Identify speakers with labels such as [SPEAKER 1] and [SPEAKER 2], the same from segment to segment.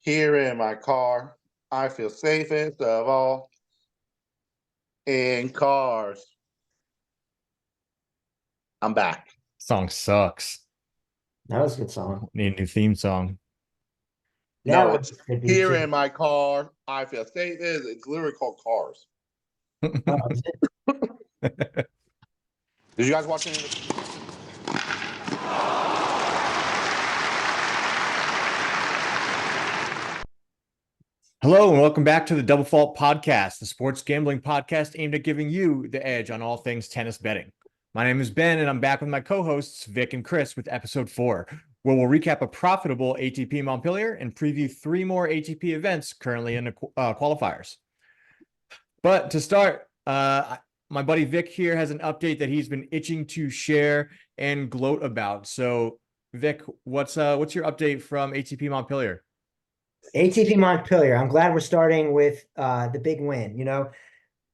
[SPEAKER 1] Here in my car, I feel safest of all in cars. I'm back.
[SPEAKER 2] Song sucks.
[SPEAKER 3] That was a good song.
[SPEAKER 2] Need a new theme song.
[SPEAKER 1] No,
[SPEAKER 3] That
[SPEAKER 1] it's
[SPEAKER 3] was good beat,
[SPEAKER 1] here
[SPEAKER 3] too.
[SPEAKER 1] in my car, I feel safe. It's literally called Cars.
[SPEAKER 3] Oh, is it?
[SPEAKER 1] Did you guys watch any of the
[SPEAKER 2] Hello and welcome back to the Double Fault Podcast, the sports gambling podcast aimed at giving you the edge on all things tennis betting. My name is Ben, and I'm back with my co-hosts Vic and Chris with episode 4, where we'll recap a profitable ATP Montpellier and preview 3 more ATP events currently in the qualifiers. But to start, my buddy Vic here has an update that he's been itching to share and gloat about. So, Vic, what's your update from ATP Montpellier?
[SPEAKER 3] ATP Montpellier. I'm glad we're starting with the big win. You know,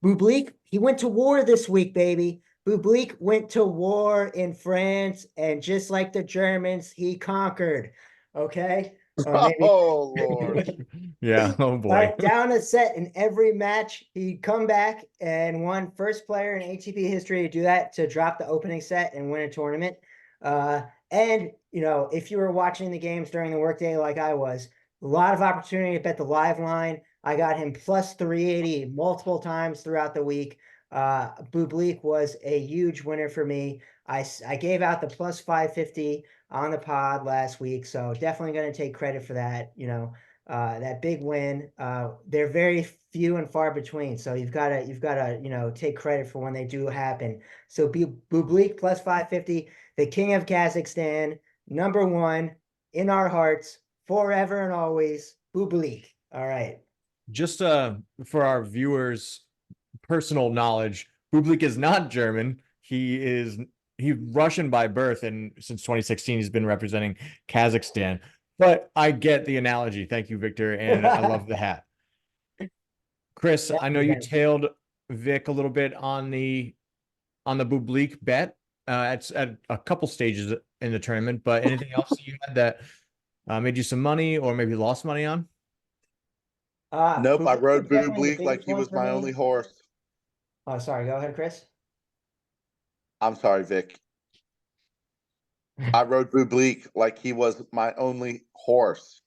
[SPEAKER 3] Bublik, he went to war this week, baby. Bublik went to war in France, and just like the Germans, he conquered. Okay.
[SPEAKER 1] Oh, Lord.
[SPEAKER 2] Yeah. Oh, boy.
[SPEAKER 3] Right, down a set in every match, he'd come back and won first player in ATP history to do that, to drop the opening set and win a tournament. And, you know, if you were watching the games during the workday like I was, a lot of opportunity to bet the live line. I got him plus 380 multiple times throughout the week. Bublik was a huge winner for me. I gave out the plus 550 on the pod last week, so definitely going to take credit for that. You know, that big win. They're very few and far between, so you've got to take credit for when they do happen. So Bublik plus 550, the king of Kazakhstan, number 1 in our hearts forever and always. Bublik. All right.
[SPEAKER 2] Just for our viewers' personal knowledge, Bublik is not German. He's Russian by birth, and since 2016 he's been representing Kazakhstan. But I get the analogy. Thank you, Victor, and I love the hat. Chris, I know you tailed Vic a little bit on the Bublik bet at a couple stages in the tournament, but anything else you had that made you some money or maybe lost money on?
[SPEAKER 1] Nope, I rode Bublik like he was my only horse.
[SPEAKER 3] Oh, sorry. Go ahead, Chris.
[SPEAKER 1] I'm sorry, Vic. I rode Bublik like he was my only horse.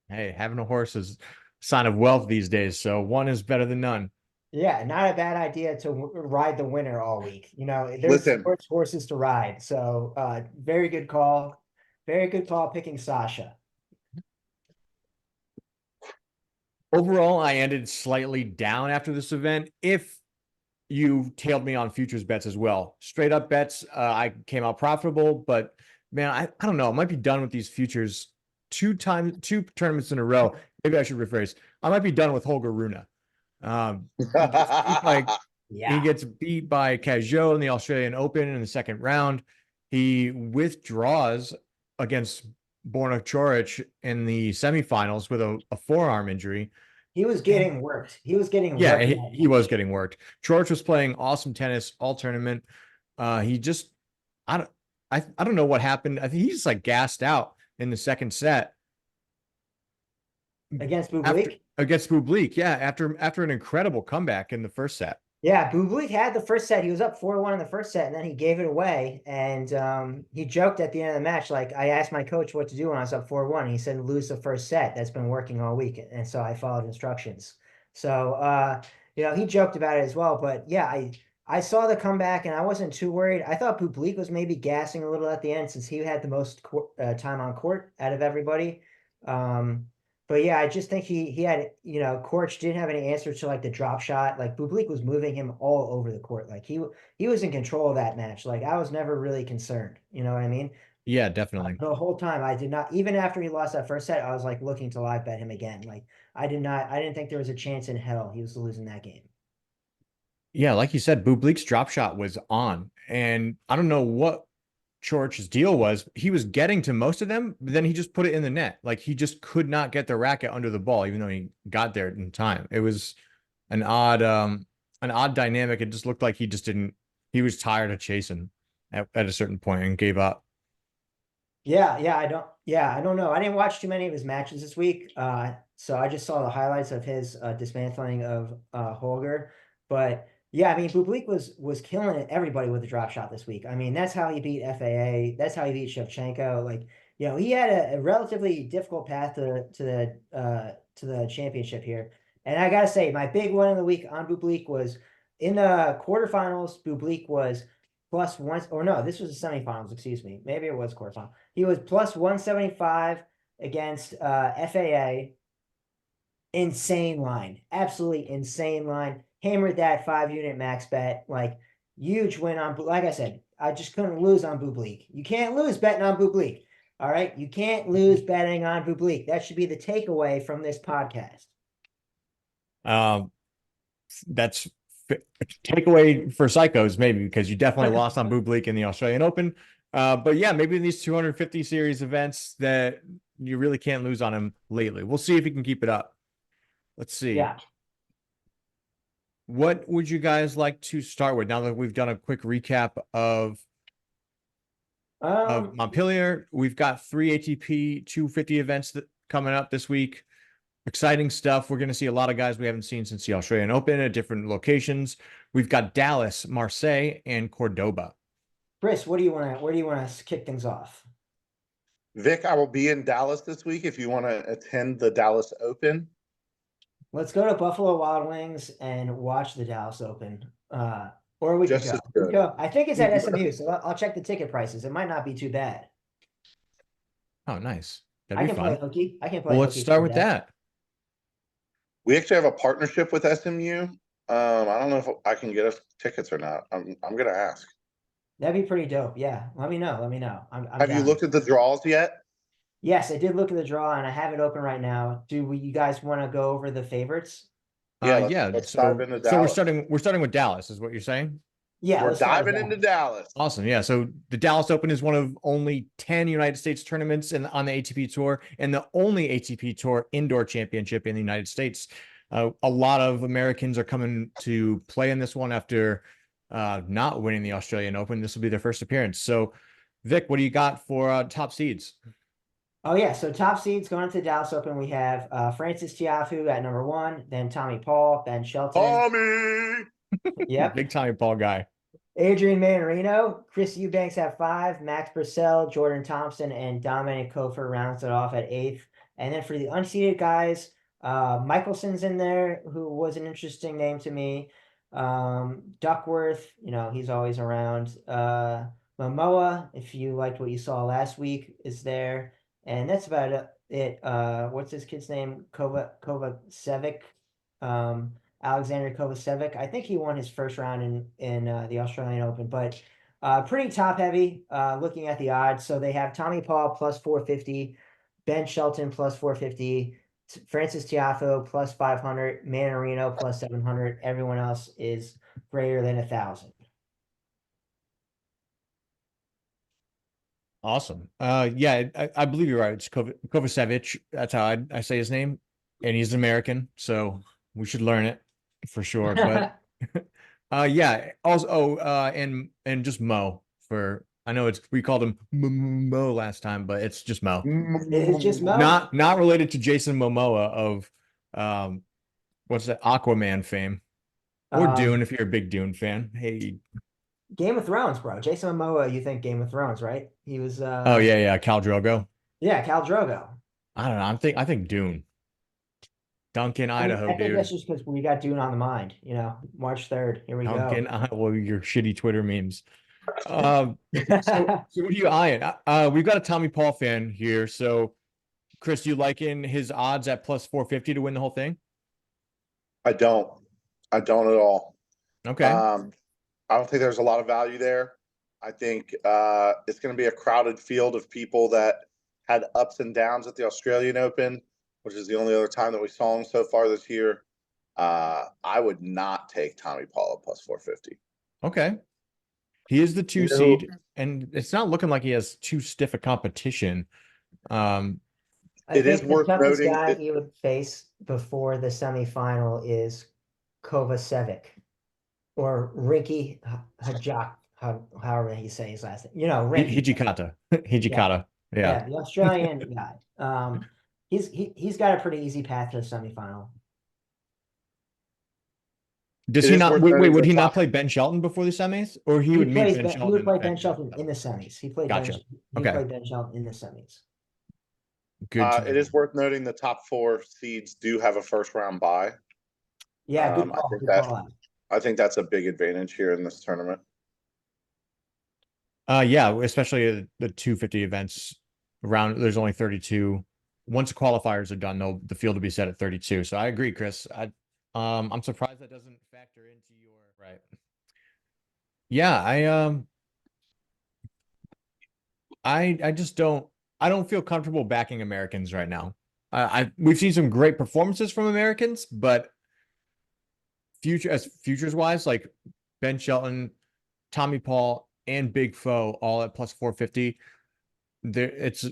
[SPEAKER 2] Hey, having a horse is a sign of wealth these days, so one is better than none.
[SPEAKER 3] Yeah, not a bad idea to ride the winner all week. You know, there's horses to ride. So very good call. Very good call picking Sasha.
[SPEAKER 2] Overall, I ended slightly down after this event. If you tailed me on futures bets as well, straight up bets, I came out profitable, but man, I don't know. I might be done with these futures two tournaments in a row. Maybe I should rephrase. I might be done with Holger Rune. He gets beat by Cajot in the Australian Open in the second round. He withdraws against Borna Coric in the semifinals with a forearm injury.
[SPEAKER 3] He was getting worked. He was getting
[SPEAKER 2] worked. He was getting worked. Coric was playing awesome tennis all tournament. He just I don't know what happened. I think he just like gassed out in the second set.
[SPEAKER 3] Against Bublik?
[SPEAKER 2] Against Bublik, yeah, after an incredible comeback in the first set.
[SPEAKER 3] Yeah, Bublik had the first set. He was up 4-1 in the first set, and then he gave it away. And he joked at the end of the match, like, I asked my coach what to do when I was up 4-1. And he said, lose the first set. That's been working all week. And so I followed instructions. So, he joked about it as well. But, yeah, I saw the comeback, and I wasn't too worried. I thought Bublik was maybe gassing a little at the end since he had the most time on court out of everybody. But yeah, I just think he had, Coric didn't have any answer to like the drop shot. Like Bublik was moving him all over the court. Like he was in control of that match. Like I was never really concerned. You know what I mean?
[SPEAKER 2] Yeah, definitely.
[SPEAKER 3] The whole time I did not, even after he lost that first set, I was like looking to live bet him again. Like I didn't think there was a chance in hell he was losing that game.
[SPEAKER 2] Yeah, like you said, Bublik's drop shot was on. And I don't know what Coric's deal was. He was getting to most of them, but then he just put it in the net. Like he just could not get the racket under the ball, even though he got there in time. It was an odd dynamic. It just looked like he was tired of chasing at a certain point and gave up.
[SPEAKER 3] Yeah, Yeah, I don't know. I didn't watch too many of his matches this week. So I just saw the highlights of his dismantling of Holger. But yeah, I mean, Bublik was killing it, everybody with a drop shot this week. I mean, that's how he beat FAA. That's how he beat Shevchenko. Like, he had a relatively difficult path to the championship here. And I gotta say, my big one of the week on Bublik was in the quarterfinals. Bublik was plus one, or no, this was the semifinals. Excuse me, maybe it was quarterfinal. He was plus 175 against FAA. Insane line, absolutely insane line. Hammered that 5-unit max bet, like huge win on. Like I said, I just couldn't lose on Bublik. You can't lose betting on Bublik. All right, you can't lose betting on Bublik. That should be the takeaway from this podcast.
[SPEAKER 2] That's takeaway for psychos, maybe, because you definitely lost on Bublik in the Australian Open. But yeah, maybe in these 250 series events that you really can't lose on him lately. We'll see if he can keep it up. Let's see.
[SPEAKER 3] Yeah.
[SPEAKER 2] What would you guys like to start with now that we've done a quick recap of Montpellier? We've got 3 ATP 250 events that coming up this week. Exciting stuff. We're going to see a lot of guys we haven't seen since the Australian Open at different locations. We've got Dallas, Marseille, and Cordoba.
[SPEAKER 3] Chris, where do you want to kick things off?
[SPEAKER 1] Vic, I will be in Dallas this week if you want to attend the Dallas Open.
[SPEAKER 3] Let's go to Buffalo Wild Wings and watch the Dallas Open. Or we can
[SPEAKER 1] Just as
[SPEAKER 3] go.
[SPEAKER 1] good.
[SPEAKER 3] Go. I think it's at SMU, so I'll check the ticket prices. It might not be too bad.
[SPEAKER 2] Oh, nice.
[SPEAKER 3] I
[SPEAKER 2] That'd be
[SPEAKER 3] can play
[SPEAKER 2] fun.
[SPEAKER 3] hooky. I can play.
[SPEAKER 2] Well, let's
[SPEAKER 3] hooky
[SPEAKER 2] start
[SPEAKER 3] for
[SPEAKER 2] with that.
[SPEAKER 1] We actually have a partnership with SMU. I don't know if I can get us tickets or not. I'm going to ask.
[SPEAKER 3] That'd be pretty dope. Yeah, let me know. I'm
[SPEAKER 1] Have you
[SPEAKER 3] down.
[SPEAKER 1] looked at the draws yet?
[SPEAKER 3] Yes, I did look at the draw, and I have it open right now. You guys want to go over the favorites?
[SPEAKER 1] Yeah,
[SPEAKER 2] Let's
[SPEAKER 1] dive into
[SPEAKER 2] so
[SPEAKER 1] Dallas.
[SPEAKER 2] we're starting with Dallas, is what you're saying?
[SPEAKER 3] Yeah,
[SPEAKER 1] We're
[SPEAKER 3] let's start with
[SPEAKER 1] diving into Dallas.
[SPEAKER 2] Awesome. Yeah. So the Dallas Open is one of only 10 United States tournaments on the ATP Tour, and the only ATP Tour indoor championship in the United States. A lot of Americans are coming to play in this one after not winning the Australian Open. This will be their first appearance. So, Vic, what do you got for top seeds?
[SPEAKER 3] Oh yeah, so top seeds going to the Dallas Open, we have Francis Tiafoe at number 1, then Tommy Paul, Ben Shelton.
[SPEAKER 1] Tommy!
[SPEAKER 3] Yep.
[SPEAKER 2] Big Tommy Paul guy.
[SPEAKER 3] Adrian Manarino, Chris Eubanks at 5, Max Purcell, Jordan Thompson, and Dominic Kofor rounds it off at 8th. And then for the unseeded guys, Michelson's in there, who was an interesting name to me. Duckworth, he's always around. Momoa, if you liked what you saw last week, is there. And that's about it. What's this kid's name? Kovacevic. Alexander Kovacevic. I think he won his first round in the Australian Open, but pretty top heavy looking at the odds. So they have Tommy Paul plus 450, Ben Shelton plus 450, Francis Tiafoe plus 500, Manarino plus 700. Everyone else is greater than 1,000.
[SPEAKER 2] Awesome. Yeah, I believe you're right. It's Kovacevic. That's how I say his name, and he's American, so we should learn it for sure. But yeah. Also, and just Mo for. I know we called him Mo last time, but it's just Mo.
[SPEAKER 3] It's just Mo.
[SPEAKER 2] Not related to Jason Momoa of what's that, Aquaman fame, or Dune if you're a big Dune fan. Hey.
[SPEAKER 3] Game of Thrones, bro. Jason Momoa, you think Game of Thrones, right? He was
[SPEAKER 2] Oh yeah, Khal Drogo.
[SPEAKER 3] Yeah, Khal Drogo.
[SPEAKER 2] I don't know. I think Dune. Duncan, Idaho,
[SPEAKER 3] I think
[SPEAKER 2] dude.
[SPEAKER 3] that's just because we got Dune on the mind, March 3rd. Here we
[SPEAKER 2] Duncan,
[SPEAKER 3] go.
[SPEAKER 2] well, your shitty Twitter memes. So what are you eyeing? We've got a Tommy Paul fan here. So, Chris, you liking his odds at plus 450 to win the whole thing?
[SPEAKER 1] I don't at all.
[SPEAKER 2] Okay.
[SPEAKER 1] I don't think there's a lot of value there. I think it's going to be a crowded field of people that had ups and downs at the Australian Open, which is the only other time that we saw him so far this year. I would not take Tommy Paul at plus 450.
[SPEAKER 2] Okay. He is the 2 seed, and it's not looking like he has too stiff a competition.
[SPEAKER 1] It is worth noting.
[SPEAKER 3] The guy he would face before the semifinal is Kovacevic. Or Ricky Hajak, however you say his last name. Ricky.
[SPEAKER 2] Hijikata. Yeah.
[SPEAKER 3] the Australian guy. He's got a pretty easy path to the semifinal.
[SPEAKER 2] Does
[SPEAKER 1] It
[SPEAKER 2] he
[SPEAKER 1] is
[SPEAKER 2] not
[SPEAKER 1] worth
[SPEAKER 2] wait,
[SPEAKER 1] noting
[SPEAKER 2] would
[SPEAKER 1] the
[SPEAKER 2] he not
[SPEAKER 1] top.
[SPEAKER 2] play Ben Shelton before the semis? Or he would meet Ben
[SPEAKER 3] He
[SPEAKER 2] Shelton
[SPEAKER 3] would
[SPEAKER 2] in the
[SPEAKER 3] play Ben
[SPEAKER 2] semis?
[SPEAKER 3] Shelton in the semis.
[SPEAKER 2] Gotcha.
[SPEAKER 3] He
[SPEAKER 2] Okay.
[SPEAKER 3] played Ben Shelton in the semis.
[SPEAKER 2] Good to know.
[SPEAKER 1] It is worth noting the top 4 seeds do have a first round bye.
[SPEAKER 3] Yeah, good
[SPEAKER 1] I
[SPEAKER 3] call.
[SPEAKER 1] think
[SPEAKER 3] Good
[SPEAKER 1] that
[SPEAKER 3] call out.
[SPEAKER 1] I think that's a big advantage here in this tournament.
[SPEAKER 2] Yeah, especially the 250 events around. There's only 32. Once the qualifiers are done, the field will be set at 32. So I agree, Chris. I'm surprised that doesn't factor into your right. Yeah, I just don't feel comfortable backing Americans right now. We've seen some great performances from Americans, but futures wise, like Ben Shelton, Tommy Paul, and Big Foe all at plus 450. It's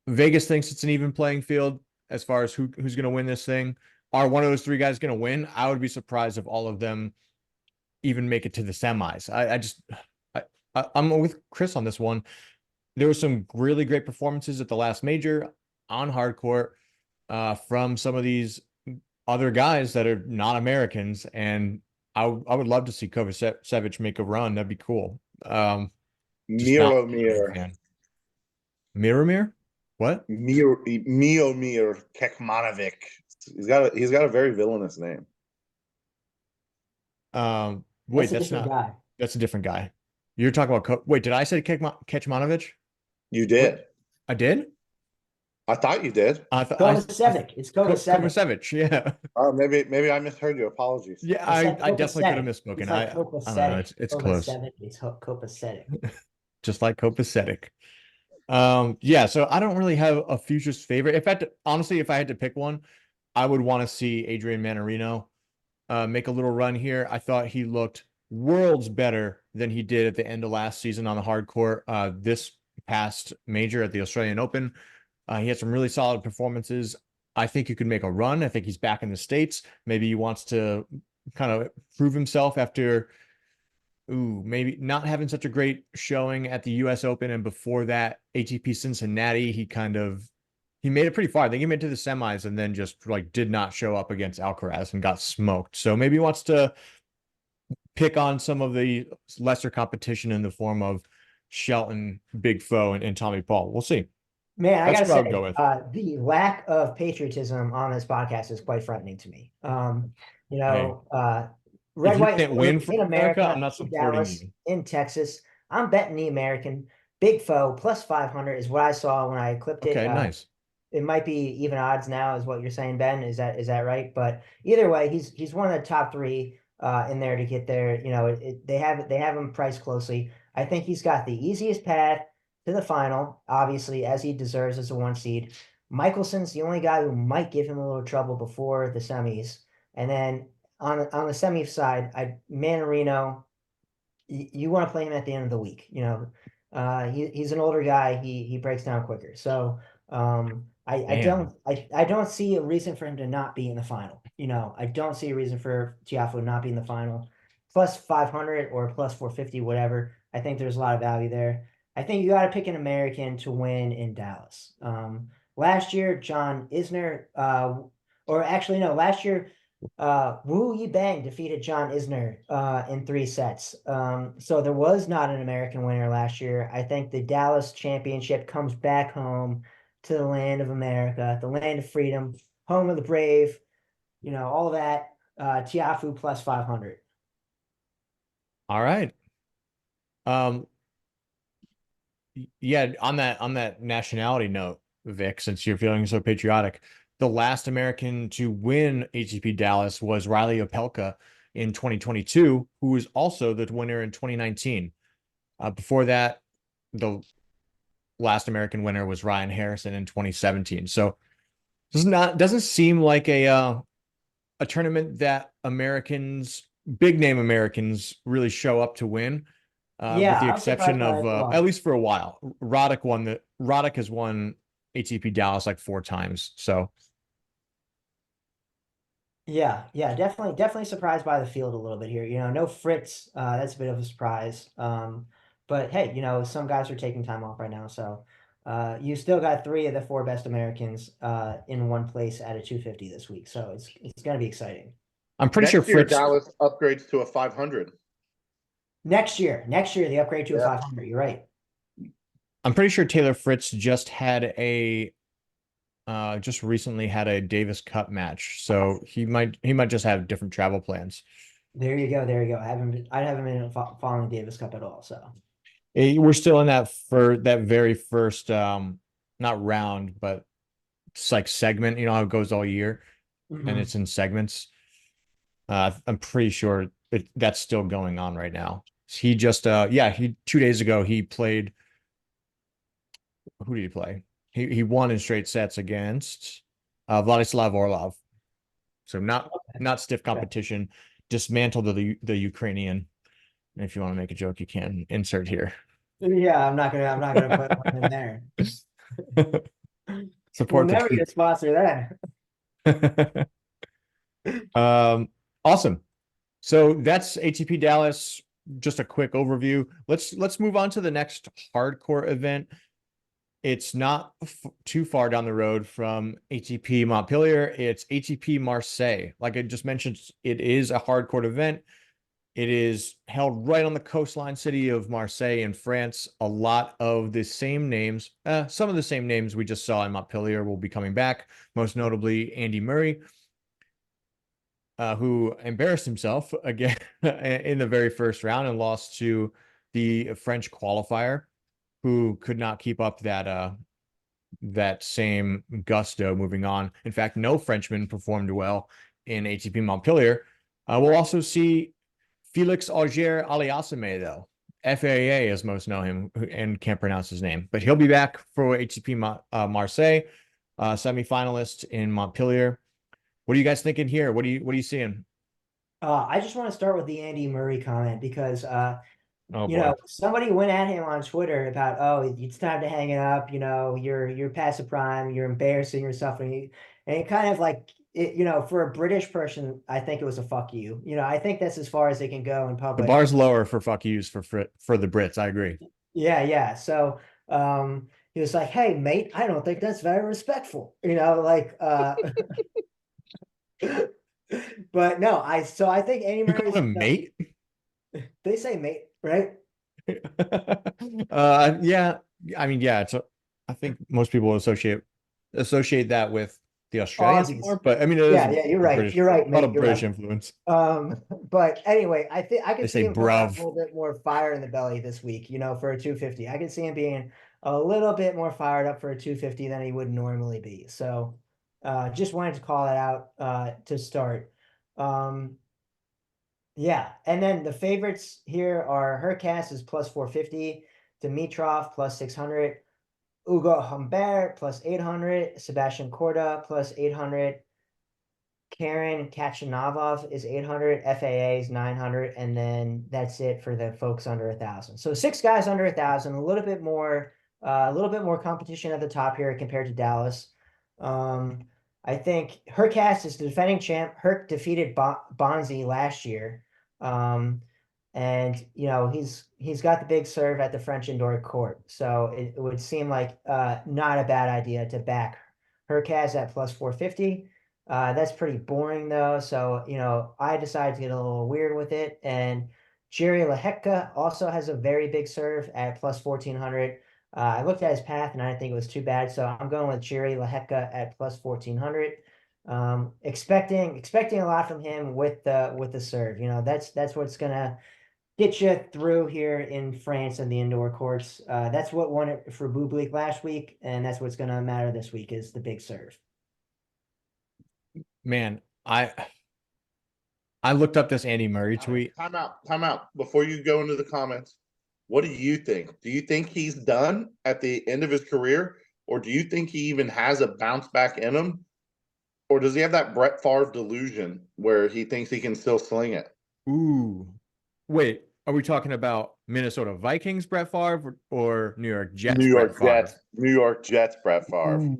[SPEAKER 2] Vegas thinks it's an even playing field as far as who's going to win this thing. Are one of those 3 guys going to win? I would be surprised if all of them even make it to the semis. I'm with Chris on this one. There were some really great performances at the last major on hard court from some of these other guys that are not Americans, and I would love to see Kovacevic make a run. That'd be cool.
[SPEAKER 1] Miromir.
[SPEAKER 2] Miromir? What?
[SPEAKER 1] Miomir Kekmanovic. He's got a very villainous name.
[SPEAKER 2] Wait,
[SPEAKER 3] That's a different guy.
[SPEAKER 2] That's a different guy. You're talking about wait, did I say Kekmanovic?
[SPEAKER 1] You did.
[SPEAKER 2] What? I did?
[SPEAKER 1] I thought you did.
[SPEAKER 3] Kovacevic. It's Kovacevic.
[SPEAKER 2] Kovacevic, yeah.
[SPEAKER 1] Oh, maybe I misheard you. Apologies.
[SPEAKER 2] Yeah, I definitely could have misspoken.
[SPEAKER 3] It's like
[SPEAKER 2] I don't know. It's close.
[SPEAKER 3] It's copacetic.
[SPEAKER 2] Just like copacetic. Yeah, so I don't really have a futures favorite. Honestly, if I had to pick one, I would want to see Adrian Manarino make a little run here. I thought he looked worlds better than he did at the end of last season on the hard court. This past major at the Australian Open, he had some really solid performances. I think he could make a run. I think he's back in the States. Maybe he wants to kind of prove himself after maybe not having such a great showing at the US Open. And before that, ATP Cincinnati, he made it pretty far. I think he made it to the semis and then just like did not show up against Alcaraz and got smoked. So maybe he wants to pick on some of the lesser competition in the form of Shelton, Big Foe, and Tommy Paul. We'll see.
[SPEAKER 3] Man, I
[SPEAKER 2] That's
[SPEAKER 3] gotta
[SPEAKER 2] what I would
[SPEAKER 3] say,
[SPEAKER 2] go with.
[SPEAKER 3] the lack of patriotism on this podcast is quite frightening to me. Red,
[SPEAKER 2] If you
[SPEAKER 3] white,
[SPEAKER 2] can't
[SPEAKER 3] and
[SPEAKER 2] win
[SPEAKER 3] blue
[SPEAKER 2] for
[SPEAKER 3] in
[SPEAKER 2] America,
[SPEAKER 3] America,
[SPEAKER 2] I'm not
[SPEAKER 3] in
[SPEAKER 2] supporting
[SPEAKER 3] Dallas,
[SPEAKER 2] you.
[SPEAKER 3] in Texas. I'm betting the American. Big Foe plus 500 is what I saw when I clipped it.
[SPEAKER 2] Okay, nice.
[SPEAKER 3] It might be even odds now, is what you're saying, Ben. Is that right? But either way, he's one of the top 3 in there to get there. They have him priced closely. I think he's got the easiest path to the final, obviously, as he deserves as a 1 seed. Michelson's the only guy who might give him a little trouble before the semis. And then on the semi side, Manarino, you want to play him at the end of the week. He's an older guy. He breaks down quicker. So I don't see a reason for him to not be in the final. I don't see a reason for Tiafoe not be in the final. Plus 500 or plus 450, whatever. I think there's a lot of value there. I think you got to pick an American to win in Dallas. Last year, John Isner, last year, Wu Yibang defeated John Isner in 3 sets. So there was not an American winner last year. I think the Dallas championship comes back home to the land of America, the land of freedom, home of the brave, all of that. Tiafoe plus 500.
[SPEAKER 2] All right. Yeah, on that nationality note, Vic, since you're feeling so patriotic, the last American to win ATP Dallas was Riley Opelka in 2022, who was also the winner in 2019. Before that, the last American winner was Ryan Harrison in 2017. So doesn't seem like a tournament that big name Americans really show up to win. With the exception of at least for a while. Roddick has won ATP Dallas like 4 times. So
[SPEAKER 3] yeah, definitely surprised by the field a little bit here. No Fritz, that's a bit of a surprise. But hey, some guys are taking time off right now, so You still got 3 of the 4 best Americans in one place at a 250 this week, so it's going to be exciting.
[SPEAKER 2] I'm pretty sure
[SPEAKER 1] Next year,
[SPEAKER 2] Fritz.
[SPEAKER 1] Dallas upgrades to a 500.
[SPEAKER 3] Next year, the upgrade to a
[SPEAKER 1] Yeah.
[SPEAKER 3] 500. You're right.
[SPEAKER 2] I'm pretty sure Taylor Fritz just recently had a Davis Cup match, so he might just have different travel plans.
[SPEAKER 3] There you go. I haven't been following Davis Cup at all. So
[SPEAKER 2] We're still in that very first not round, but it's like segment. You know how it goes all year, and it's in segments. I'm pretty sure that's still going on right now. He just 2 days ago he played. Who did he play? He won in straight sets against Vladislav Orlov. So not stiff competition. Dismantled the Ukrainian. And if you want to make a joke, you can insert here.
[SPEAKER 3] yeah, I'm not gonna put one in there.
[SPEAKER 2] Support
[SPEAKER 3] we'll never get a sponsor
[SPEAKER 2] that. Awesome. So that's ATP Dallas. Just a quick overview. Let's move on to the next hardcore event. It's not too far down the road from ATP Montpellier. It's ATP Marseille. Like I just mentioned, it is a hardcore event. It is held right on the coastline city of Marseille in France. A lot of the same names, some of the same names we just saw in Montpellier will be coming back, most notably Andy Murray, who embarrassed himself again in the very first round and lost to the French qualifier, who could not keep up that same gusto moving on. In fact, no Frenchman performed well in ATP Montpellier. We'll also see Felix Auger-Aliassime, though. FAA, as most know him, and can't pronounce his name. But he'll be back for ATP Marseille, semifinalist in Montpellier. What are you guys thinking here? What are you seeing?
[SPEAKER 3] I just want to start with the Andy Murray comment because somebody went at him on Twitter about, oh, it's time to hang it up. You're past the prime. You're embarrassing yourself, and it kind of like for a British person, I think it was a fuck you. I think that's as far as they can go in public.
[SPEAKER 2] The bar's lower for fuck yous for the Brits. I agree.
[SPEAKER 3] Yeah. So he was like, "Hey, mate, I don't think that's very respectful." But no, I think Andy Murray is
[SPEAKER 2] a mate.
[SPEAKER 3] They say mate, right?
[SPEAKER 2] Yeah. I mean, yeah. I think most people associate that with the Australians more, but I mean, it
[SPEAKER 3] yeah, you're right.
[SPEAKER 2] British,
[SPEAKER 3] You're right,
[SPEAKER 2] a lot
[SPEAKER 3] mate.
[SPEAKER 2] of British influence.
[SPEAKER 3] But anyway, I think I can see him
[SPEAKER 2] bruv.
[SPEAKER 3] a little bit more fire in the belly this week. For a 250, I can see him being a little bit more fired up for a 250 than he would normally be. So, just wanted to call it out to start. Yeah, and then the favorites here are Hurkacz is plus 450, Dimitrov plus 600, Ugo Humbert plus 800, Sebastian Korda plus 800, Karen Kachanavov is 800, FAA is 900, and then that's it for the folks under 1,000. So 6 guys under 1,000, a little bit more competition at the top here compared to Dallas. I think Hurkacz is the defending champ. Herc defeated Bonzi last year. And he's got the big serve at the French indoor court. So it would seem like not a bad idea to back Hurkacz at plus 450. That's pretty boring though. So, I decided to get a little weird with it. And Jerry Lehecka also has a very big serve at plus 1,400. I looked at his path and I didn't think it was too bad. So I'm going with Jerry Lehecka at plus 1,400. Expecting a lot from him with the serve. That's what's gonna get you through here in France and the indoor courts. That's what won it for Bublik last week, and that's what's gonna matter this week is the big serve.
[SPEAKER 2] Man, I looked up this Andy Murray tweet.
[SPEAKER 1] Time out. Before you go into the comments, what do you think? Do you think he's done at the end of his career, or do you think he even has a bounce back in him? Or does he have that Brett Favre delusion where he thinks he can still sling it?
[SPEAKER 2] Ooh. Wait, are we talking about Minnesota Vikings Brett Favre or New York Jets
[SPEAKER 1] New York
[SPEAKER 2] Brett
[SPEAKER 1] Jets. New York Jets Brett Favre.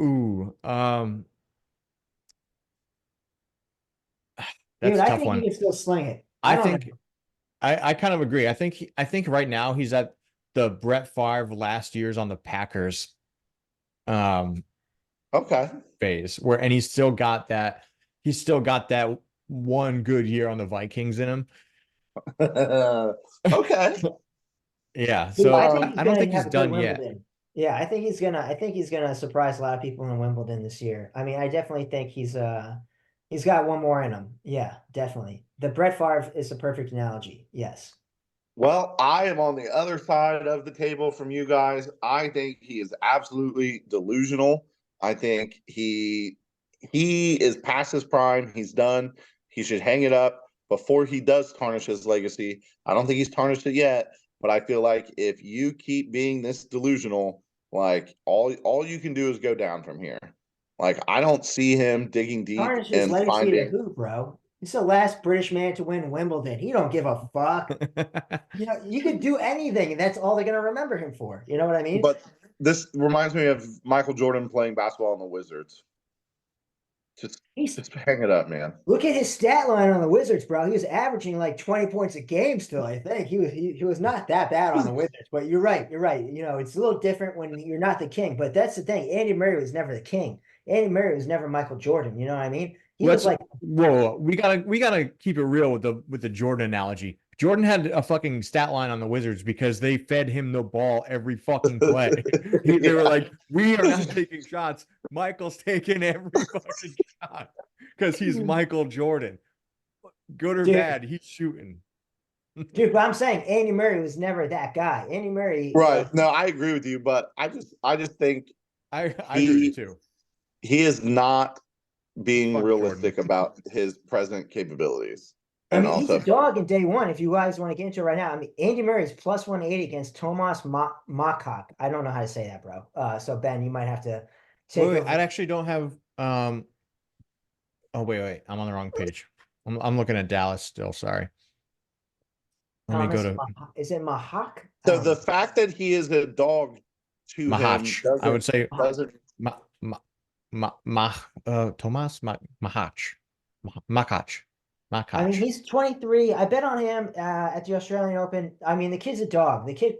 [SPEAKER 2] Ooh. That's
[SPEAKER 3] Dude,
[SPEAKER 2] a
[SPEAKER 3] I
[SPEAKER 2] tough
[SPEAKER 3] think
[SPEAKER 2] one.
[SPEAKER 3] he can still sling it.
[SPEAKER 2] I kind of agree. I think right now he's at the Brett Favre last year's on the Packers
[SPEAKER 1] Okay.
[SPEAKER 2] phase and he's still got that one good year on the Vikings in him.
[SPEAKER 1] Okay.
[SPEAKER 2] Yeah.
[SPEAKER 3] Dude,
[SPEAKER 2] So
[SPEAKER 3] I think he's
[SPEAKER 2] I don't
[SPEAKER 3] gonna
[SPEAKER 2] think
[SPEAKER 3] have
[SPEAKER 2] he's
[SPEAKER 3] a good
[SPEAKER 2] done yet.
[SPEAKER 3] Wimbledon. Yeah, I think he's gonna surprise a lot of people in Wimbledon this year. I mean, I definitely think he's got one more in him. Yeah, definitely. The Brett Favre is the perfect analogy. Yes.
[SPEAKER 1] Well, I am on the other side of the table from you guys. I think he is absolutely delusional. I think he is past his prime. He's done. He should hang it up before he does tarnish his legacy. I don't think he's tarnished it yet, but I feel like if you keep being this delusional, like all you can do is go down from here. Like I don't see him digging deep
[SPEAKER 3] Tarnish his
[SPEAKER 1] and
[SPEAKER 3] legacy to
[SPEAKER 1] finding.
[SPEAKER 3] who, bro? He's the last British man to win Wimbledon. He don't give a fuck. You know, you could do anything, and that's all they're gonna remember him for. You know what I mean?
[SPEAKER 1] But this reminds me of Michael Jordan playing basketball on the Wizards.
[SPEAKER 3] He's
[SPEAKER 1] Just hang it up, man.
[SPEAKER 3] Look at his stat line on the Wizards, bro. He was averaging like 20 points a game still, I think. He was not that bad on the Wizards, but you're right. You're right. You know, it's a little different when you're not the king, but that's the thing. Andy Murray was never the king. Andy Murray was never Michael Jordan. You know what I mean? He was like,
[SPEAKER 2] whoa, we gotta keep it real with the Jordan analogy. Jordan had a fucking stat line on the Wizards because they fed him the ball every fucking play. They were like, we are not taking shots. Michael's taking every fucking shot because he's Michael Jordan. Good or bad, he's shooting.
[SPEAKER 3] Dude, but I'm saying Andy Murray was never that guy. Andy Murray,
[SPEAKER 1] Right. No, I agree with you, but I just think
[SPEAKER 2] I agree with you too.
[SPEAKER 1] He is not being
[SPEAKER 2] Fuck
[SPEAKER 1] realistic
[SPEAKER 2] Jordan.
[SPEAKER 1] about his present capabilities.
[SPEAKER 3] I
[SPEAKER 1] And
[SPEAKER 3] mean, he's
[SPEAKER 1] also,
[SPEAKER 3] a dog in day one. If you guys want to get into it right now, I mean, Andy Murray's plus 180 against Tomas Makak. I don't know how to say that, bro. So Ben, you might have to take
[SPEAKER 2] Wait,
[SPEAKER 3] over.
[SPEAKER 2] I actually don't have. Oh wait, I'm on the wrong page. I'm looking at Dallas still. Sorry. Let me go to
[SPEAKER 3] Is it Mahak?
[SPEAKER 1] so the fact that he is a dog to
[SPEAKER 2] Mahach.
[SPEAKER 1] him
[SPEAKER 2] I would say
[SPEAKER 1] doesn't.
[SPEAKER 2] Tomas Mahach. Makach.
[SPEAKER 3] I mean,
[SPEAKER 2] Makach.
[SPEAKER 3] he's 23. I bet on him at the Australian Open. I mean, the kid's a dog. The kid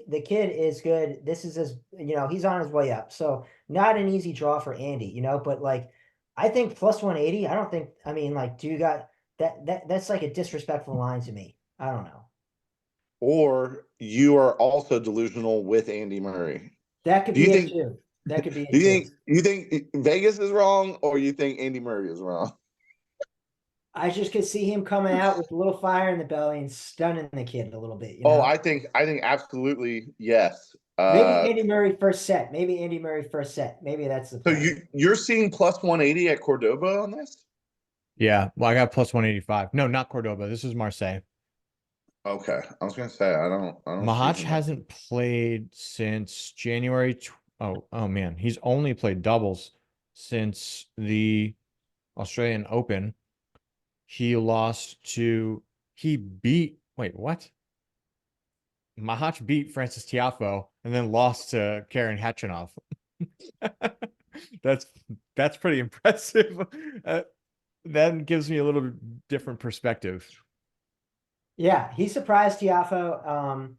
[SPEAKER 3] is good. This is he's on his way up. So not an easy draw for Andy, but like I think plus 180. I don't think. I mean, like, do you got that's like a disrespectful line to me. I don't know.
[SPEAKER 1] Or you are also delusional with Andy Murray.
[SPEAKER 3] That could
[SPEAKER 1] Do you
[SPEAKER 3] be it
[SPEAKER 1] think?
[SPEAKER 3] too. That could be
[SPEAKER 1] Do
[SPEAKER 3] it too.
[SPEAKER 1] you think Vegas is wrong, or you think Andy Murray is wrong?
[SPEAKER 3] I just could see him coming out with a little fire in the belly and stunning the kid a little bit.
[SPEAKER 1] Oh, I think absolutely yes.
[SPEAKER 3] Maybe Andy Murray first set. Maybe that's the
[SPEAKER 1] So
[SPEAKER 3] plan.
[SPEAKER 1] you're seeing plus 180 at Cordoba on this?
[SPEAKER 2] Yeah, well, I got plus 185. No, not Cordoba. This is Marseille.
[SPEAKER 1] Okay, I was gonna say I don't.
[SPEAKER 2] Mahach hasn't played since January. Oh man, he's only played doubles since the Australian Open. He beat. Wait, what? Mahach beat Francis Tiafoe and then lost to Karen Khachanov. That's pretty impressive. That gives me a little different perspective.
[SPEAKER 3] Yeah, he surprised Tiafoe.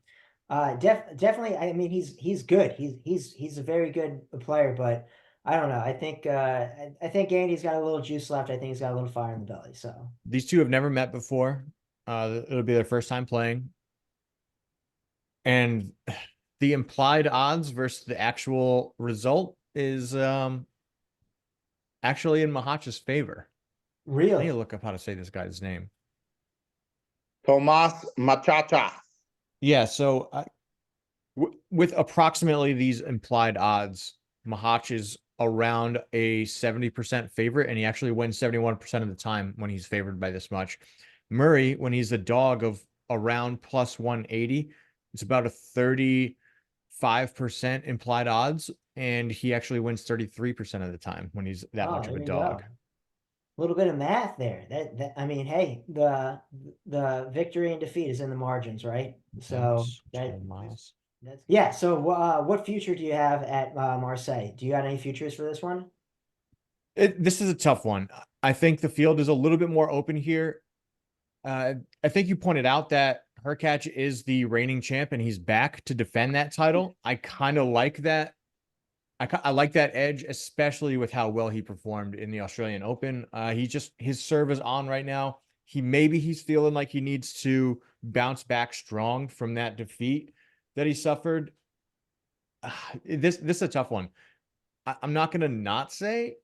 [SPEAKER 3] Definitely. I mean, he's good. He's a very good player, but I don't know. I think Andy's got a little juice left. I think he's got a little fire in the belly. So
[SPEAKER 2] These two have never met before. It'll be their first time playing. And the implied odds versus the actual result is actually in Mahach's favor. I
[SPEAKER 3] really,
[SPEAKER 2] need to look up how to say this guy's name.
[SPEAKER 1] Tomas Machacha.
[SPEAKER 2] Yeah, so with approximately these implied odds, Mahach is around a 70% favorite, and he actually wins 71% of the time when he's favored by this much. Murray, when he's a dog of around plus 180, it's about a 35% implied odds, and he actually wins 33% of the time when he's that much of a dog.
[SPEAKER 3] A little bit of math there. That I mean, hey, the victory and defeat is in the margins, right? So that's yeah. So what future do you have at Marseille? Do you got any futures for this one?
[SPEAKER 2] This is a tough one. I think the field is a little bit more open here. I think you pointed out that Hurkacz is the reigning champ and he's back to defend that title. I kind of like that. I like that edge, especially with how well he performed in the Australian Open. His serve is on right now. He's feeling like he needs to bounce back strong from that defeat that he suffered. This is a tough one. I'm not going to not say.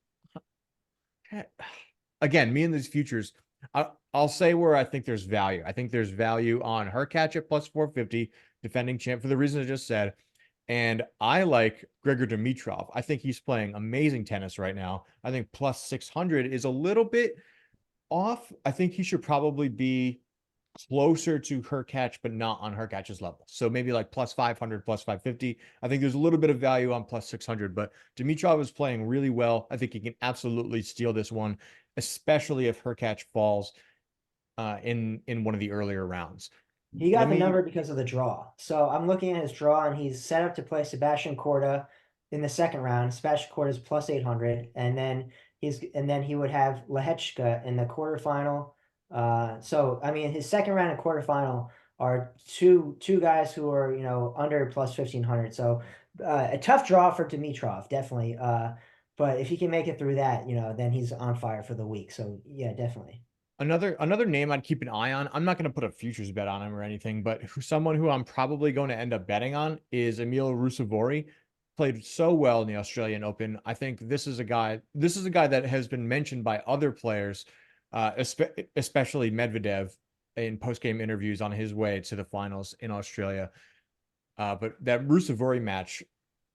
[SPEAKER 2] Again, me and these futures, I'll say where I think there's value. I think there's value on Hurkacz at plus 450, defending champ for the reasons I just said. And I like Grigor Dimitrov. I think he's playing amazing tennis right now. I think plus 600 is a little bit off. I think he should probably be closer to Hurkacz, but not on Hurkacz's level. So maybe like plus 500, plus 550. I think there's a little bit of value on plus 600, but Dimitrov is playing really well. I think he can absolutely steal this one, especially if Hurkacz falls in one of the earlier rounds.
[SPEAKER 3] He got the number because of the draw. So I'm looking at his draw, and he's set up to play Sebastian Korda in the second round. Sebastian Korda is plus 800, and then he would have Lehechka in the quarterfinal. So I mean, his second round and quarterfinal are two guys who are under plus 1500. So a tough draw for Dimitrov, definitely. But if he can make it through that, then he's on fire for the week. So yeah, definitely.
[SPEAKER 2] Another name I'd keep an eye on. I'm not going to put a futures bet on him or anything, but someone who I'm probably going to end up betting on is Emil Ruusuvuori. Played so well in the Australian Open. I think this is a guy that has been mentioned by other players, especially Medvedev, in post-game interviews on his way to the finals in Australia. But that Ruusuvuori match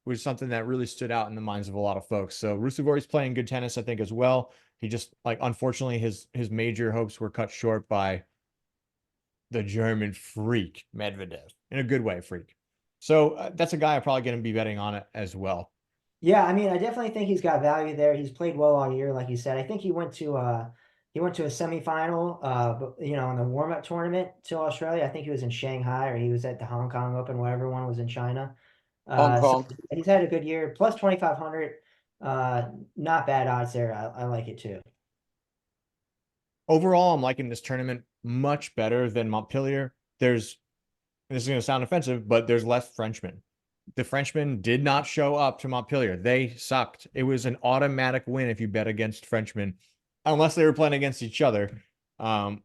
[SPEAKER 2] was something that really stood out in the minds of a lot of folks. So Ruusuvuori's playing good tennis, I think, as well. He just, unfortunately, his major hopes were cut short by the German freak Medvedev, in a good way, freak. So that's a guy I'm probably going to be betting on it as well.
[SPEAKER 3] Yeah, I mean, I definitely think he's got value there. He's played well all year, like you said. I think he went to a semifinal, in the warm-up tournament to Australia. I think he was in Shanghai, or he was at the Hong Kong Open, whatever one was in China.
[SPEAKER 1] Hong Kong.
[SPEAKER 3] So he's had a good year. Plus 2,500. Not bad odds there. I like it too.
[SPEAKER 2] Overall, I'm liking this tournament much better than Montpellier. This is going to sound offensive, but there's less Frenchmen. The Frenchmen did not show up to Montpellier. They sucked. It was an automatic win if you bet against Frenchmen, unless they were playing against each other. I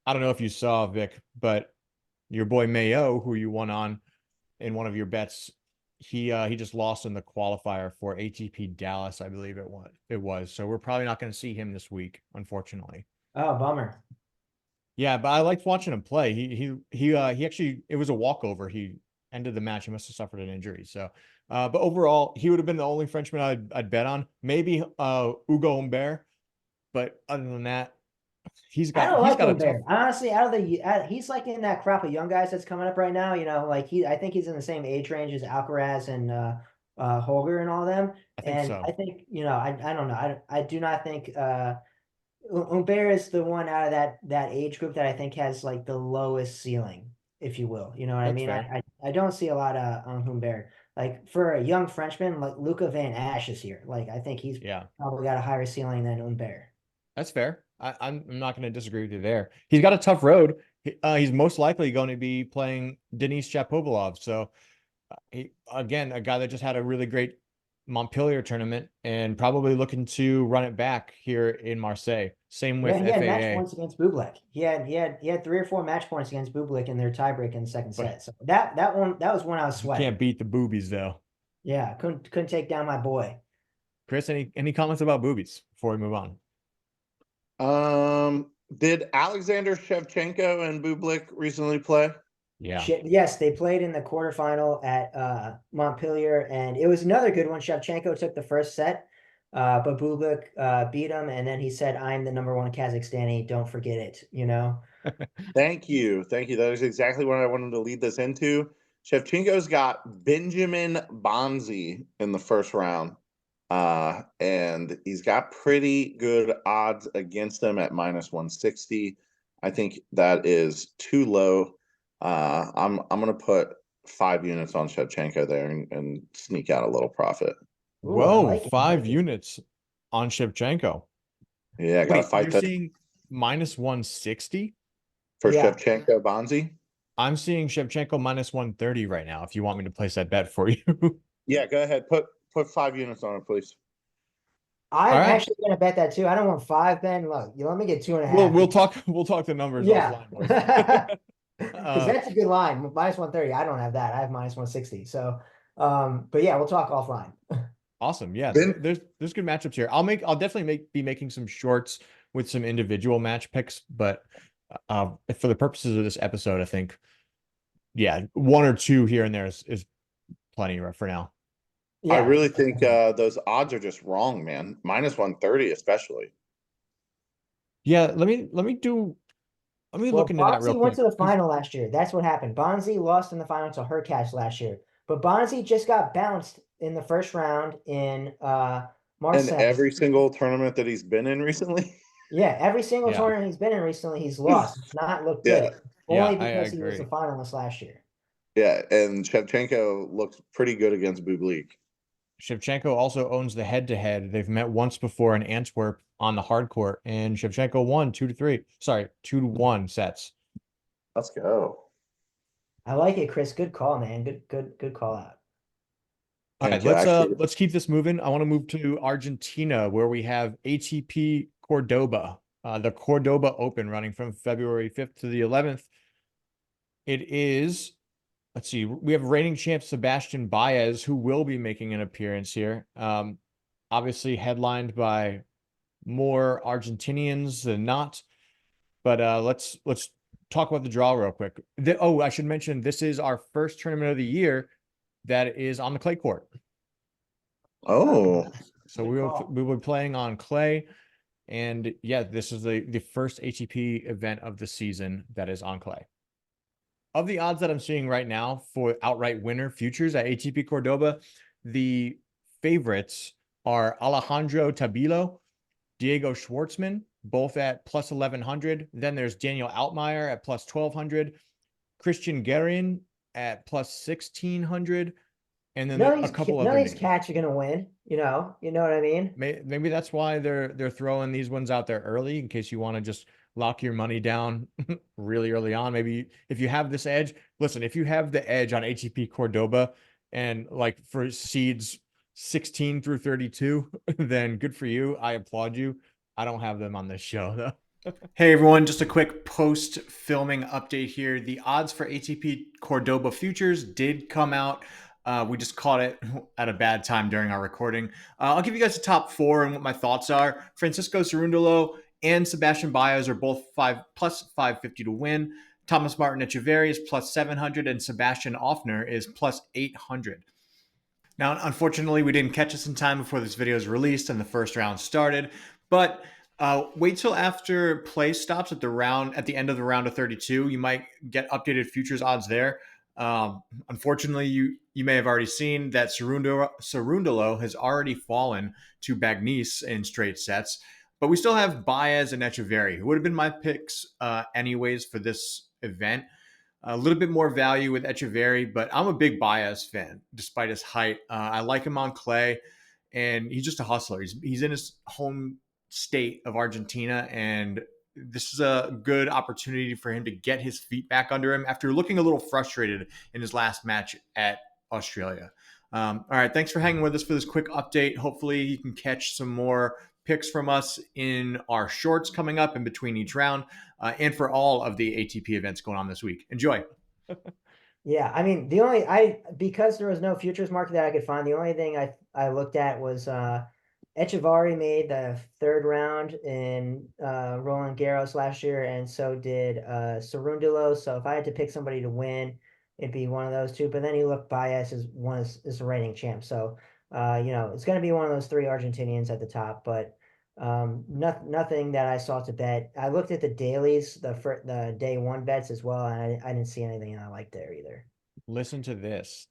[SPEAKER 2] don't know if you saw, Vic, but your boy Mayo, who you won on in one of your bets, he just lost in the qualifier for ATP Dallas, I believe it was. So we're probably not going to see him this week, unfortunately.
[SPEAKER 3] Oh, bummer.
[SPEAKER 2] Yeah, but I liked watching him play. He actually, it was a walkover. He ended the match. He must have suffered an injury. So, but overall, he would have been the only Frenchman I'd bet on. Maybe Hugo Humbert, but other than that, he's got a tough.
[SPEAKER 3] Honestly, he's like in that crop of young guys that's coming up right now. I think he's in the same age range as Alcaraz and Holger and all them.
[SPEAKER 2] I think so.
[SPEAKER 3] I think I don't know. I do not think Humbert is the one out of that age group that I think has like the lowest ceiling, if you will. You know what I mean? I don't see a lot of Humbert. Like for a young Frenchman, like Luca Van Ash is here. Like I think he's probably got a higher ceiling than Humbert.
[SPEAKER 2] That's fair. I'm not going to disagree with you there. He's got a tough road. He's most likely going to be playing Denis Shapovalov. So, again, a guy that just had a really great Montpellier tournament and probably looking to run it back here in Marseille. Same with FAA.
[SPEAKER 3] He had match points against Bublik. He had 3 or 4 match points against Bublik in their tiebreak in the second set. So that was one I was sweating.
[SPEAKER 2] Can't beat the boobies though.
[SPEAKER 3] Yeah, couldn't take down my boy.
[SPEAKER 2] Chris, any comments about boobies before we move on?
[SPEAKER 1] Did Alexander Shevchenko and Bublik recently play?
[SPEAKER 2] Yeah.
[SPEAKER 3] Yes, they played in the quarterfinal at Montpellier, and it was another good one. Shevchenko took the first set, but Bublik beat him, and then he said, "I'm the number 1 Kazakhstani. Don't forget it."
[SPEAKER 1] Thank you. That is exactly what I wanted to lead this into. Shevchenko's got Benjamin Bonzi in the first round. And he's got pretty good odds against him at minus 160. I think that is too low. I'm gonna put 5 units on Shevchenko there and sneak out a little profit.
[SPEAKER 2] Ooh, whoa, 5 units on Shevchenko.
[SPEAKER 1] Yeah, I gotta fight
[SPEAKER 2] that. You're seeing minus 160
[SPEAKER 1] for Shevchenko Bonzi.
[SPEAKER 2] I'm seeing Shevchenko minus 130 right now. If you want me to place that bet for you.
[SPEAKER 1] Yeah, go ahead. Put 5 units on it, please.
[SPEAKER 3] I'm
[SPEAKER 2] All right.
[SPEAKER 3] actually going to bet that too. I don't want 5, Ben. Look, you let me get 2.5.
[SPEAKER 2] We'll talk the numbers
[SPEAKER 3] Yeah.
[SPEAKER 2] offline. Boys.
[SPEAKER 3] Because that's a good line. Minus 130. I don't have that. I have minus 160. So, but yeah, we'll talk offline.
[SPEAKER 2] Awesome. Yeah,
[SPEAKER 1] Ben-
[SPEAKER 2] there's good matchups here. I'll definitely be making some shorts with some individual match picks, but for the purposes of this episode, I think, yeah, 1 or 2 here and there is plenty for now.
[SPEAKER 3] Yeah.
[SPEAKER 1] I really think those odds are just wrong, man. Minus 130 especially.
[SPEAKER 2] Yeah, let me look into that real
[SPEAKER 3] Bonzi went
[SPEAKER 2] quick.
[SPEAKER 3] to the final last year. That's what happened. Bonzi lost in the final to Hurkacz last year. But Bonzi just got bounced in the first round in
[SPEAKER 1] And
[SPEAKER 3] Marseille.
[SPEAKER 1] every single tournament that he's been in recently.
[SPEAKER 3] Yeah, every single
[SPEAKER 2] Yeah.
[SPEAKER 3] tournament he's been in recently, he's lost. It's not looked
[SPEAKER 1] Yeah.
[SPEAKER 3] good.
[SPEAKER 2] Yeah,
[SPEAKER 3] Only
[SPEAKER 2] I
[SPEAKER 3] because he was the
[SPEAKER 2] agree.
[SPEAKER 3] finalist last year.
[SPEAKER 1] Yeah, and Shevchenko looks pretty good against Bublik.
[SPEAKER 2] Shevchenko also owns the head-to-head. They've met once before in Antwerp on the hard court, and Shevchenko won 2-3. Sorry, 2-1 sets.
[SPEAKER 1] Let's go.
[SPEAKER 3] I like it, Chris. Good call, man. Good call out.
[SPEAKER 2] All right,
[SPEAKER 1] Thank you.
[SPEAKER 2] let's keep this moving. I want to move to Argentina, where we have ATP Cordoba, the Cordoba Open running from February 5th to the 11th. It is, let's see, we have reigning champ Sebastian Baez, who will be making an appearance here. Obviously headlined by more Argentinians than not. But let's talk about the draw real quick. I should mention this is our first tournament of the year that is on the clay court.
[SPEAKER 1] Oh,
[SPEAKER 2] So we will be playing on clay, and yeah, this is the first ATP event of the season that is on clay. Of the odds that I'm seeing right now for outright winner futures at ATP Cordoba, the favorites are Alejandro Tabilo, Diego Schwartzman, both at plus 1100. Then there's Daniel Altmaier at plus 1200, Christian Guerin at plus 1600, and then a couple other
[SPEAKER 3] these
[SPEAKER 2] names.
[SPEAKER 3] cats are gonna win. You know what I mean?
[SPEAKER 2] Maybe that's why they're throwing these ones out there early in case you want to just lock your money down really early on. Maybe if you have this edge, listen, if you have the edge on ATP Cordoba and like for seeds 16 through 32, then good for you. I applaud you. I don't have them on this show though. Hey everyone, just a quick post filming update here. The odds for ATP Cordoba futures did come out. We just caught it at a bad time during our recording. I'll give you guys the top 4 and what my thoughts are. Francisco Cerundolo and Sebastian Baez are both plus 550 to win. Thomas Martin Echeverry is plus 700 and Sebastian Offner is plus 800. Now, unfortunately, we didn't catch this in time before this video is released and the first round started, but wait till after play stops at the end of the round of 32. You might get updated futures odds there. Unfortunately, you may have already seen that Cerundolo has already fallen to Bagnis in straight sets, but we still have Baez and Echeverry, who would have been my picks anyways for this event. A little bit more value with Echeverry, but I'm a big Baez fan despite his height. I like him on clay, and he's just a hustler. He's in his home state of Argentina, and this is a good opportunity for him to get his feet back under him after looking a little frustrated in his last match at Australia. All right, thanks for hanging with us for this quick update. Hopefully you can catch some more picks from us in our shorts coming up in between each round, and for all of the ATP events going on this week. Enjoy.
[SPEAKER 3] Yeah, I mean, because there was no futures market that I could find, the only thing I looked at was Echeverry made the 3rd round in Roland Garros last year, and so did Cerundolo. So if I had to pick somebody to win, it'd be one of those two. But then you look, Baez is the reigning champ, so it's going to be one of those 3 Argentinians at the top. But nothing that I saw to bet. I looked at the dailies, the day 1 bets as well, and I didn't see anything I liked there either.
[SPEAKER 2] Listen to this.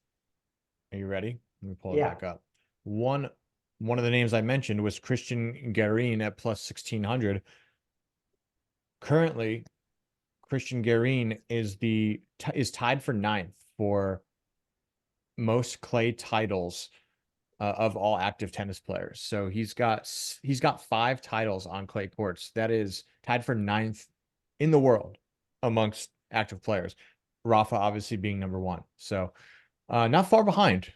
[SPEAKER 2] Are you ready? Let me pull it
[SPEAKER 3] Yeah.
[SPEAKER 2] back up. One of the names I mentioned was Christian Guerin at plus 1600. Currently, Christian Guerin is tied for 9th for most clay titles of all active tennis players. So he's got 5 titles on clay courts. That is tied for 9th in the world amongst active players. Rafa obviously being number 1. So not far behind.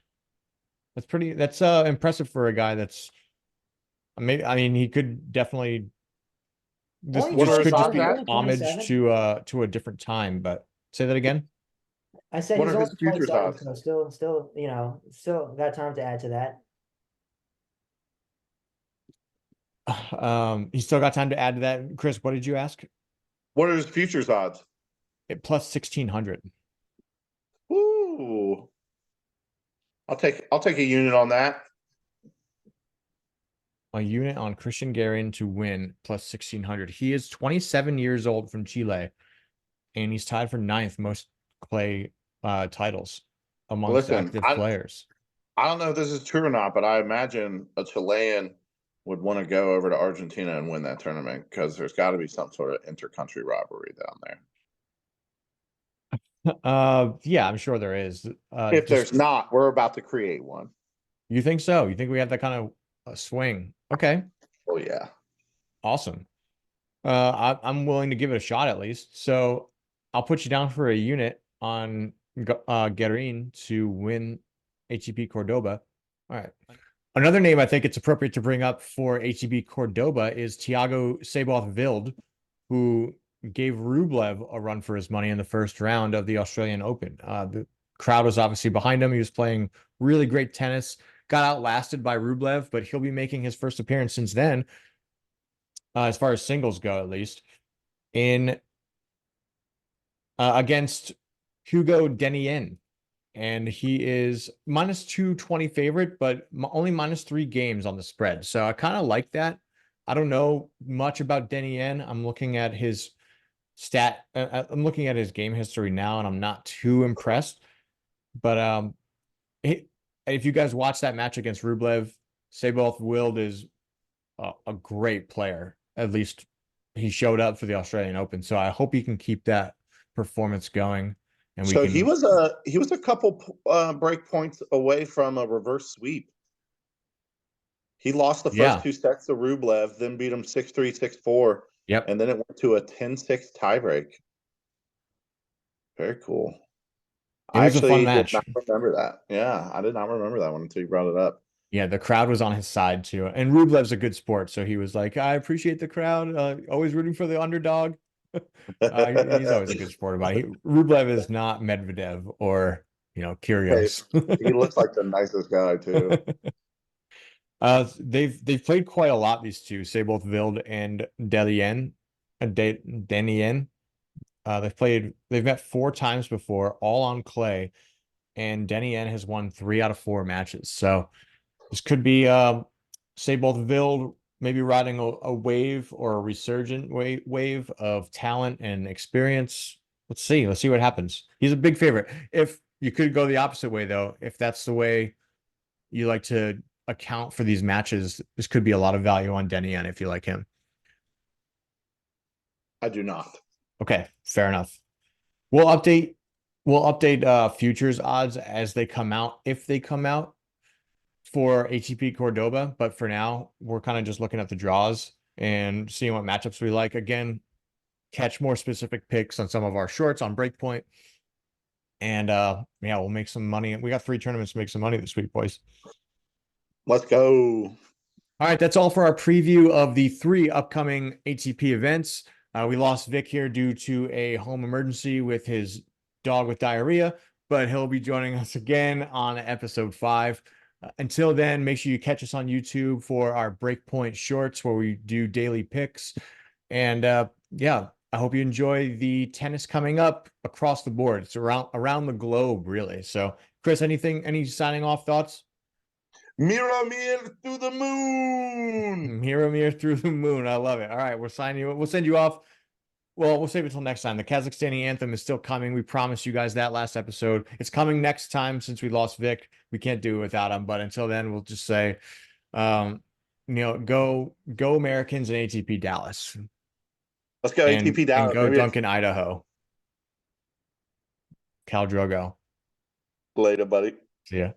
[SPEAKER 2] That's impressive for a guy that's maybe, I mean, he could definitely, this
[SPEAKER 3] Only
[SPEAKER 1] What are his
[SPEAKER 2] could just
[SPEAKER 1] odds
[SPEAKER 2] be
[SPEAKER 1] at?
[SPEAKER 3] only
[SPEAKER 2] homage
[SPEAKER 3] 27.
[SPEAKER 2] to a different time, but say that again.
[SPEAKER 3] I said
[SPEAKER 1] What
[SPEAKER 3] he's
[SPEAKER 1] are
[SPEAKER 3] only
[SPEAKER 1] his futures
[SPEAKER 3] 27,
[SPEAKER 1] odds?
[SPEAKER 3] so still, still got time to add to that.
[SPEAKER 2] He's still got time to add to that. Chris, what did you ask?
[SPEAKER 1] What are his futures odds?
[SPEAKER 2] Plus 1600.
[SPEAKER 1] Ooh. I'll take a unit on that.
[SPEAKER 2] A unit on Christian Garin to win plus 1600. He is 27 years old from Chile, and he's tied for 9th most clay titles amongst
[SPEAKER 1] Listen,
[SPEAKER 2] active players.
[SPEAKER 1] I don't know if this is true or not, but I imagine a Chilean would want to go over to Argentina and win that tournament because there's got to be some sort of inter-country rivalry down there.
[SPEAKER 2] Yeah, I'm sure there is.
[SPEAKER 1] If there's not, we're about to create one.
[SPEAKER 2] You think so? You think we have that kind of swing? Okay,
[SPEAKER 1] Oh yeah.
[SPEAKER 2] awesome. I'm willing to give it a shot at least. So I'll put you down for a unit on Guerin to win ATP Cordoba. All right. Another name I think it's appropriate to bring up for ATP Cordoba is Thiago Seyboth Wild, who gave Rublev a run for his money in the first round of the Australian Open. The crowd was obviously behind him. He was playing really great tennis, got outlasted by Rublev, but he'll be making his first appearance since then, as far as singles go, at least, in against Hugo Denien. And he is minus 220 favorite, but only minus 3 games on the spread. So I kind of like that. I don't know much about Denien. I'm looking at his I'm looking at his game history now, and I'm not too impressed. But if you guys watch that match against Rublev, Seyboth Wild is a great player. At least he showed up for the Australian Open. So I hope he can keep that performance going. And
[SPEAKER 1] So he was a couple break points away from a reverse sweep. He lost the first 2 sets to Rublev, then beat him 6-3, 6-4.
[SPEAKER 2] Yep.
[SPEAKER 1] And then it went to a 10-6 tiebreak. Very cool.
[SPEAKER 2] It was a fun match.
[SPEAKER 1] I did not remember that. Yeah, I did not remember that one until you brought it up.
[SPEAKER 2] Yeah, the crowd was on his side too. And Rublev's a good sport, so he was like, I appreciate the crowd, always rooting for the underdog. He's always a good sport about it. Rublev is not Medvedev or, Kyrgios.
[SPEAKER 1] He looks like the nicest guy too.
[SPEAKER 2] They've played quite a lot, these two, Seyboth Wild and Denien. They've met 4 times before, all on clay, and Denien has won 3 out of 4 matches. So this could be Seyboth Wild maybe riding a wave or a resurgent wave of talent and experience. Let's see what happens. He's a big favorite. If you could go the opposite way, though, if that's the way you like to account for these matches, this could be a lot of value on Denien if you like him.
[SPEAKER 1] I do not.
[SPEAKER 2] Okay, fair enough. We'll update futures odds as they come out, if they come out, for ATP Cordoba. But for now, we're kind of just looking at the draws and seeing what matchups we like. Again, catch more specific picks on some of our shorts on Breakpoint. And we'll make some money. We got 3 tournaments to make some money this week, boys.
[SPEAKER 1] Let's go.
[SPEAKER 2] All right, that's all for our preview of the 3 upcoming ATP events. We lost Vic here due to a home emergency with his dog with diarrhea, but he'll be joining us again on episode 5. Until then, make sure you catch us on YouTube for our Breakpoint shorts where we do daily picks. And I hope you enjoy the tennis coming up across the board. It's around the globe, really. So, Chris, any signing off thoughts?
[SPEAKER 1] Miramir through the moon.
[SPEAKER 2] Miramir through the moon. I love it. All right, we'll send you off. Well, we'll save it till next time. The Kazakhstani anthem is still coming. We promised you guys that last episode. It's coming next time since we lost Vic. We can't do it without him. But until then, we'll just say, go Americans and ATP Dallas.
[SPEAKER 1] Let's go ATP Dallas.
[SPEAKER 2] And go Duncan, Idaho. Cal Drogo.
[SPEAKER 1] Later, buddy.
[SPEAKER 2] See ya.